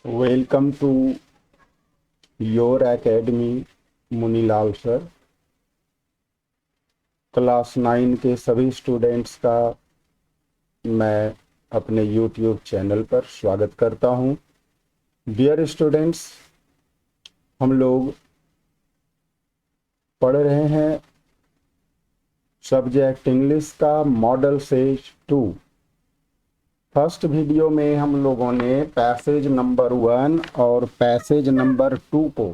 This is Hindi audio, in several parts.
Welcome to your academy Munilal sir. Class 9 के सभी स्टूडेंट्स का मैं अपने यूट्यूब चैनल पर स्वागत करता हूं। डियर स्टूडेंट्स, हम लोग पढ़ रहे हैं सब्जेक्ट इंग्लिश का मॉडल सेज 2। फर्स्ट वीडियो में हम लोगों ने पैसेज नंबर 1 और पैसेज नंबर 2 को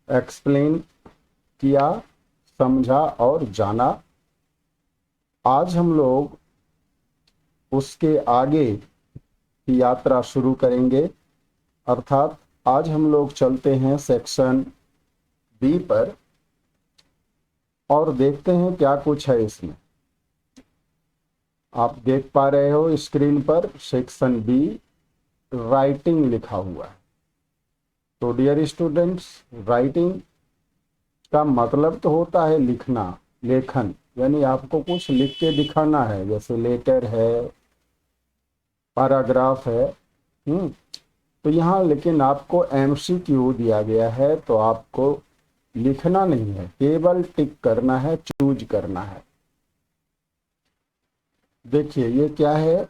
एक्सप्लेन किया, समझा और जाना। आज हम लोग उसके आगे की यात्रा शुरू करेंगे, अर्थात आज हम लोग चलते हैं सेक्शन बी पर और देखते हैं क्या कुछ है इसमें। आप देख पा रहे हो स्क्रीन पर सेक्शन बी राइटिंग लिखा हुआ है। तो डियर स्टूडेंट्स, राइटिंग का मतलब तो होता है लिखना, लेखन, यानी आपको कुछ लिख के दिखाना है, जैसे लेटर है, पैराग्राफ है। तो यहाँ लेकिन आपको एमसीक्यू दिया गया है, तो आपको लिखना नहीं है, केवल टिक करना है, चूज करना है। देखिए ये क्या है,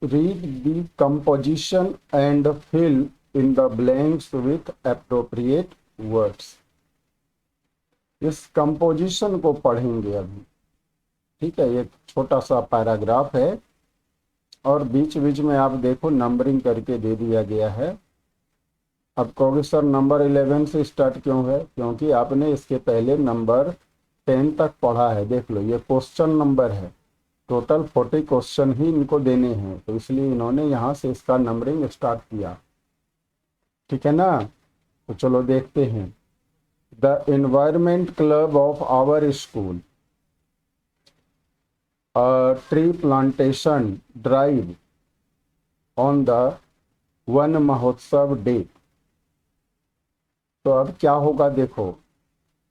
read the composition and fill in the blanks with appropriate words. इस कंपोजिशन को पढ़ेंगे अभी, ठीक है। ये छोटा सा पैराग्राफ है और बीच बीच में आप देखो नंबरिंग करके दे दिया गया है। अब कहोगे सर नंबर 11 से स्टार्ट क्यों है? क्योंकि आपने इसके पहले नंबर 10 तक पढ़ा है। देख लो, ये क्वेश्चन नंबर है, टोटल 40 क्वेश्चन ही इनको देने हैं, तो इसलिए इन्होंने यहाँ से इसका नंबरिंग स्टार्ट किया, ठीक है ना। तो चलो देखते हैं। The environment club of our school tree plantation drive on the Van Mahotsav day. तो अब क्या होगा, देखो,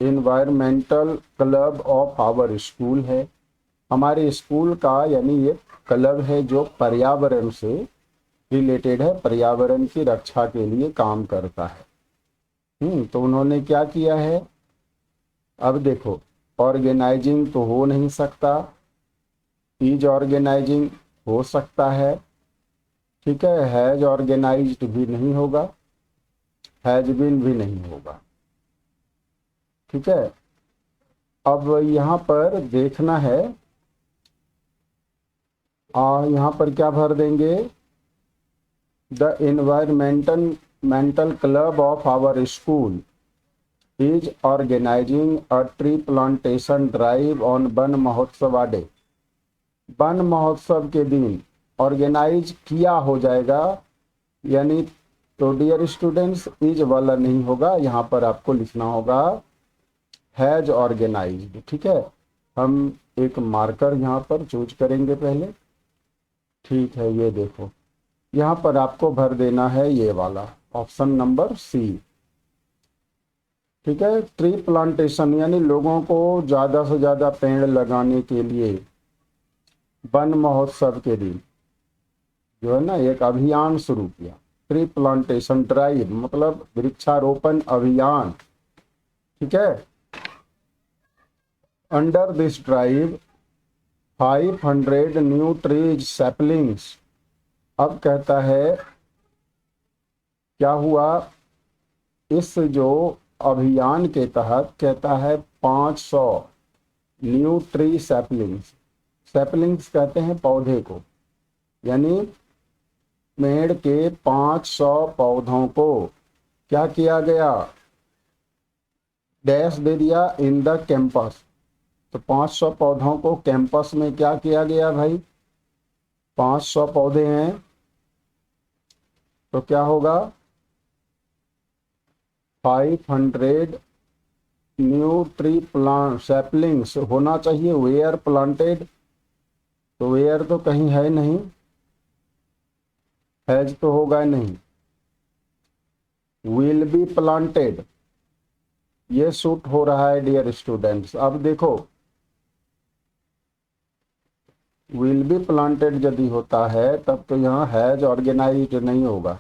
environmental club of our school है, हमारे स्कूल का, यानी ये क्लब है जो पर्यावरण से रिलेटेड है, पर्यावरण की रक्षा के लिए काम करता है। तो उन्होंने क्या किया है, अब देखो, ऑर्गेनाइजिंग तो हो नहीं सकता, इज ऑर्गेनाइजिंग हो सकता है, ठीक है। हैज ऑर्गेनाइज्ड भी नहीं होगा, हैज बीन भी नहीं होगा, ठीक है। अब यहाँ पर देखना है, यहाँ पर क्या भर देंगे, the environmental club of our school is organizing a tree plantation drive on Van Mahotsav day. Van Mahotsav के दिन ऑर्गेनाइज किया हो जाएगा, यानी तो डियर स्टूडेंट्स इज वाला नहीं होगा, यहाँ पर आपको लिखना होगा हैज ऑर्गेनाइज्ड, ठीक है। हम एक मार्कर यहाँ पर चूज करेंगे पहले, ठीक है। ये देखो, यहाँ पर आपको भर देना है ये वाला ऑप्शन नंबर सी, ठीक है। ट्री प्लांटेशन यानी लोगों को ज़्यादा से ज़्यादा पेड़ लगाने के लिए वन महोत्सव के दिन जो है ना एक अभियान शुरू किया। ट्री प्लांटेशन ड्राइव मतलब वृक्षारोपण अभियान, ठीक है। Under this drive 500 new trees saplings. अब कहता है क्या हुआ, इस जो अभियान के तहत कहता है 500 न्यू ट्री सैपलिंग्स। सैपलिंग्स कहते हैं पौधे को, यानी पेड़ के 500 पौधों को क्या किया गया, डैश दे दिया, इन द कैंपस। तो 500 पौधों को कैंपस में क्या किया गया भाई, 500 पौधे हैं तो क्या होगा, 500 न्यू ट्री प्लांट सैपलिंग्स होना चाहिए, वेयर प्लांटेड, तो वेयर तो कहीं है नहीं, हैज तो होगा नहीं, विल बी प्लांटेड, ये सूट हो रहा है डियर स्टूडेंट्स। अब देखो विल बी प्लांटेड यदि होता है तब तो यहाँ हैज ऑर्गेनाइज्ड नहीं होगा,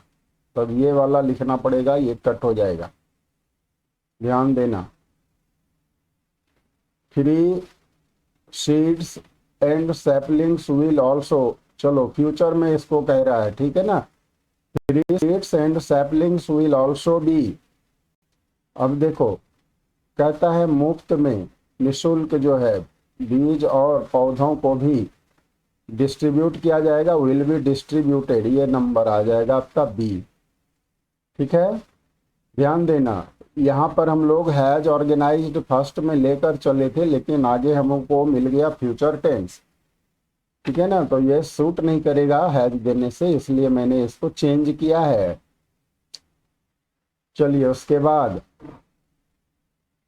तब ये वाला लिखना पड़ेगा, ये कट हो जाएगा, ध्यान देना। 3 seeds and saplings will also, चलो फ्यूचर में इसको कह रहा है, ठीक है ना। 3 seeds and saplings will also be, अब देखो कहता है मुफ्त में निःशुल्क जो है बीज और पौधों को भी डिस्ट्रीब्यूट किया जाएगा, विल बी डिस्ट्रीब्यूटेड, ये नंबर आ जाएगा आपका बी, ठीक है। ध्यान देना, यहाँ पर हम लोग हैज ऑर्गेनाइज्ड फर्स्ट में लेकर चले थे, लेकिन आगे हमको मिल गया फ्यूचर टेंस, ठीक है ना, तो ये सूट नहीं करेगा हैज देने से, इसलिए मैंने इसको चेंज किया है। चलिए उसके बाद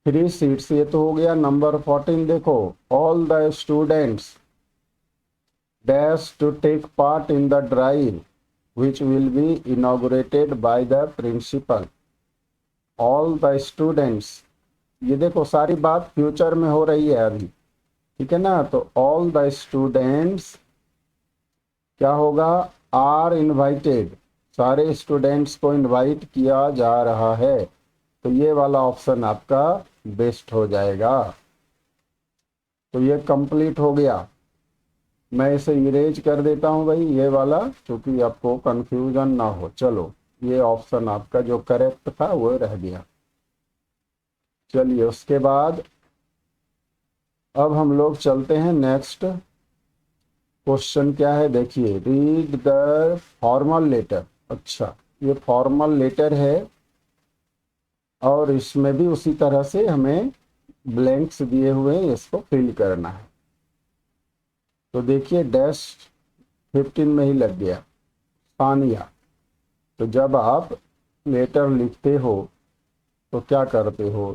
3 सीट्स, ये तो हो गया। नंबर 14 देखो, all the students dash to take part in the drive which will be inaugurated by the principal, all the students, ये देखो सारी बात फ्यूचर में हो रही है अभी, ठीक है ना, तो all the students क्या होगा, आर इनवाइटेड, सारे स्टूडेंट्स को इनवाइट किया जा रहा है, तो ये वाला ऑप्शन आपका बेस्ट हो जाएगा। तो ये कंप्लीट हो गया, मैं इसे इरेज कर देता हूं भाई ये वाला, क्योंकि आपको कंफ्यूजन ना हो। चलो ये ऑप्शन आपका जो करेक्ट था वो रह गया। चलिए उसके बाद अब हम लोग चलते हैं नेक्स्ट क्वेश्चन, क्या है देखिए, रीड द फॉर्मल लेटर। अच्छा ये फॉर्मल लेटर है और इसमें भी उसी तरह से हमें ब्लैंक्स दिए हुए हैं, इसको फिल करना है। तो देखिए डैश 15 में ही लग गया, सानिया। तो जब आप लेटर लिखते हो तो क्या करते हो,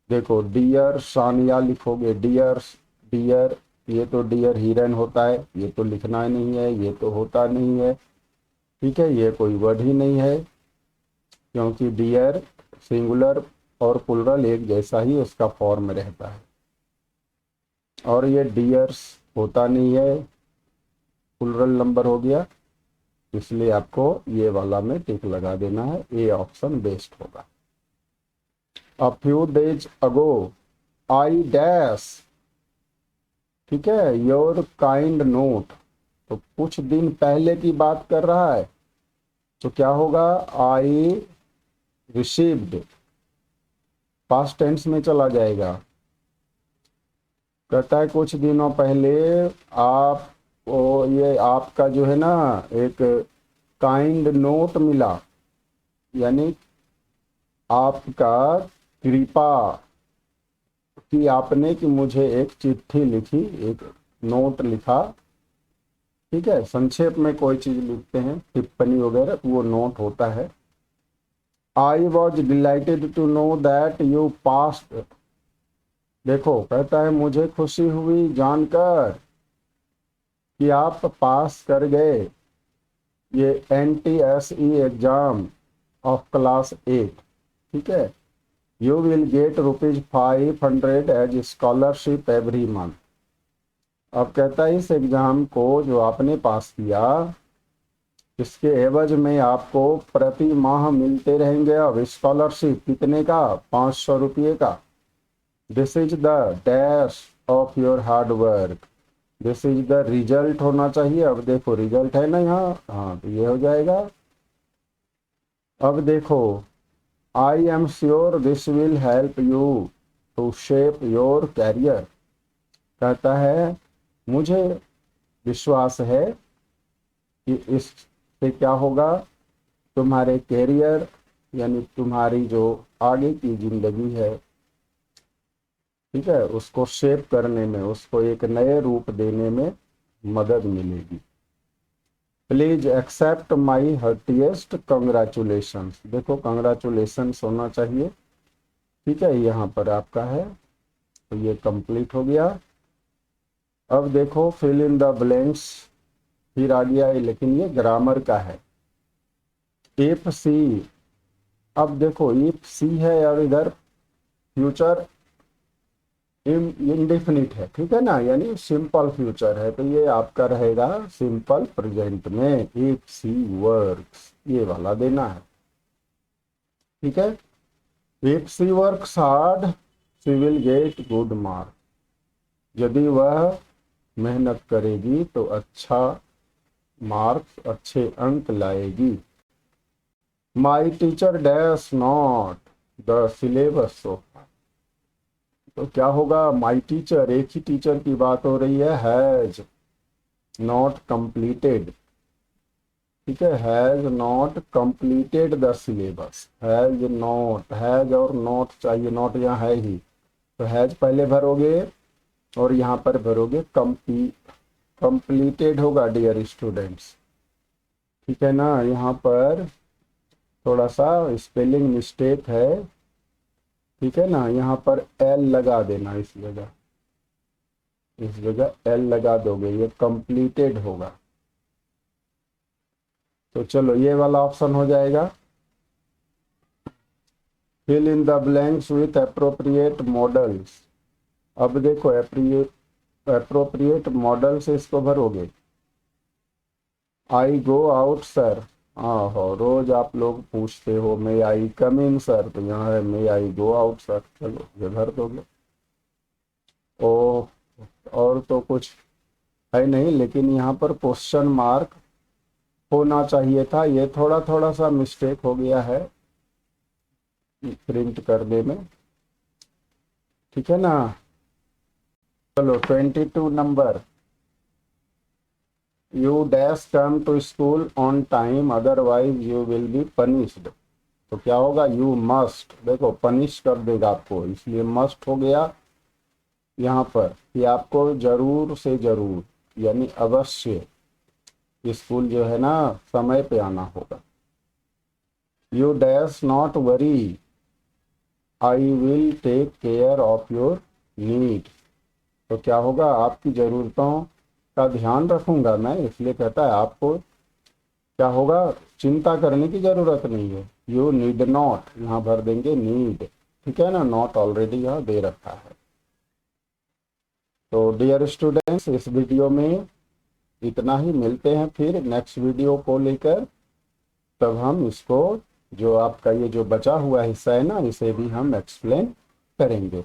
देखो डियर सानिया लिखोगे, डियर डियर, ये तो डियर हिरन होता है, ये तो लिखना नहीं है, ये तो होता नहीं है, ठीक है, ये कोई वर्ड ही नहीं है, क्योंकि डियर सिंगुलर और प्लुरल एक जैसा ही उसका फॉर्म रहता है, और ये डियर्स होता नहीं है, प्लुरल नंबर हो गया, इसलिए आपको ये वाला में टिक लगा देना है, ए ऑप्शन बेस्ट होगा। A few days ago I dash, ठीक है, योर काइंड नोट, तो कुछ दिन पहले की बात कर रहा है, तो क्या होगा, आई रिसीव्ड, पास्ट टेंस में चला जाएगा, कहता है कुछ दिनों पहले आप ये आपका जो है ना एक काइंड नोट मिला, यानी आपका कृपा कि आपने कि मुझे एक चिट्ठी लिखी, एक नोट लिखा, ठीक है, संक्षेप में कोई चीज लिखते हैं टिप्पणी वगैरह, वो नोट होता है। I was delighted to know that you passed, देखो कहता है मुझे खुशी हुई जानकर कि आप पास कर गए ये NTSE एग्जाम ऑफ क्लास 8, ठीक है, you will get ₹500 as scholarship every month. अब कहता है इस एग्जाम को जो आपने पास किया, इसके एवज में आपको प्रति माह मिलते रहेंगे अब स्कॉलरशिप, कितने का, 500 रुपये का। This is the dash of your hard work, this is the result होना चाहिए, अब देखो रिजल्ट है ना यहाँ, हाँ तो ये हो जाएगा। अब देखो I am sure this will help you to shape your career, कहता है मुझे विश्वास है कि इससे क्या होगा, तुम्हारे कैरियर यानी तुम्हारी जो आगे की जिंदगी है, ठीक है, उसको शेप करने में, उसको एक नए रूप देने में मदद मिलेगी। Please accept my heartiest congratulations, देखो कंग्रेचुलेशंस होना चाहिए, ठीक है, यहाँ पर आपका है, तो ये कंप्लीट हो गया। अब देखो फिल इन द ब्लैंक्स, फिर आ गया है, लेकिन ये ग्रामर का है। इफ सी, अब देखो इफ सी है और इधर फ्यूचर इंडेफिनिट है, ठीक है ना, यानी सिंपल फ्यूचर है, तो ये आपका रहेगा सिंपल प्रेजेंट में इफ शी वर्क्स, ये वाला देना है, ठीक है। If she works hard she will get good mark, यदि वह मेहनत करेगी तो अच्छा मार्क्स, अच्छे अंक लाएगी। My teacher dash not the syllabus of, तो क्या होगा, माई टीचर, एक ही टीचर की बात हो रही हैज नॉट कंप्लीटेड, ठीक है, has not completed the syllabus, has not, has और नॉट चाहिए, नॉट यहाँ है ही, तो हैज पहले भरोगे और यहाँ पर भरोगे कंप्लीटेड होगा डियर स्टूडेंट्स, ठीक है ना। यहाँ पर थोड़ा सा स्पेलिंग मिस्टेक है, ठीक है ना, यहाँ पर एल लगा देना, इस जगह एल लगा दोगे, ये कंप्लीटेड होगा। तो चलो ये वाला ऑप्शन हो जाएगा। Fill in the blanks with appropriate modals, अब देखो अप्रोप्रिएट मॉडल से इसको भरोगे। आई गो आउट सर, हाँ हो, रोज आप लोग पूछते हो मे आई कम इन सर, तो यहाँ है मे आई गो आउट सर, चलो ये भर दोगे। ओ, और तो कुछ है नहीं, लेकिन यहाँ पर क्वेश्चन मार्क होना चाहिए था, ये थोड़ा थोड़ा सा मिस्टेक हो गया है प्रिंट करने में, ठीक है ना। चलो 22 number, you dash come to school on time otherwise you will be punished, तो क्या होगा, यू मस्ट, देखो पनिश कर देगा आपको, इसलिए मस्ट हो गया यहाँ पर कि आपको जरूर से जरूर यानी अवश्य स्कूल जो है ना समय पे आना होगा। You dash not worry I will take care of your need, तो क्या होगा, आपकी ज़रूरतों का ध्यान रखूंगा मैं, इसलिए कहता है आपको क्या होगा, चिंता करने की ज़रूरत नहीं है। यू नीड नॉट, यहाँ भर देंगे नीड, ठीक है ना, नॉट ऑलरेडी यहाँ दे रखा है। तो डियर स्टूडेंट्स, इस वीडियो में इतना ही, मिलते हैं फिर नेक्स्ट वीडियो को लेकर, तब हम इसको जो आपका ये जो बचा हुआ हिस्सा है ना, इसे भी हम एक्सप्लेन करेंगे।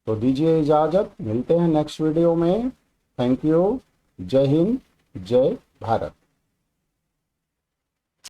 तो दीजिए इजाज़त, मिलते हैं नेक्स्ट वीडियो में। थैंक यू, जय हिंद, जय भारत।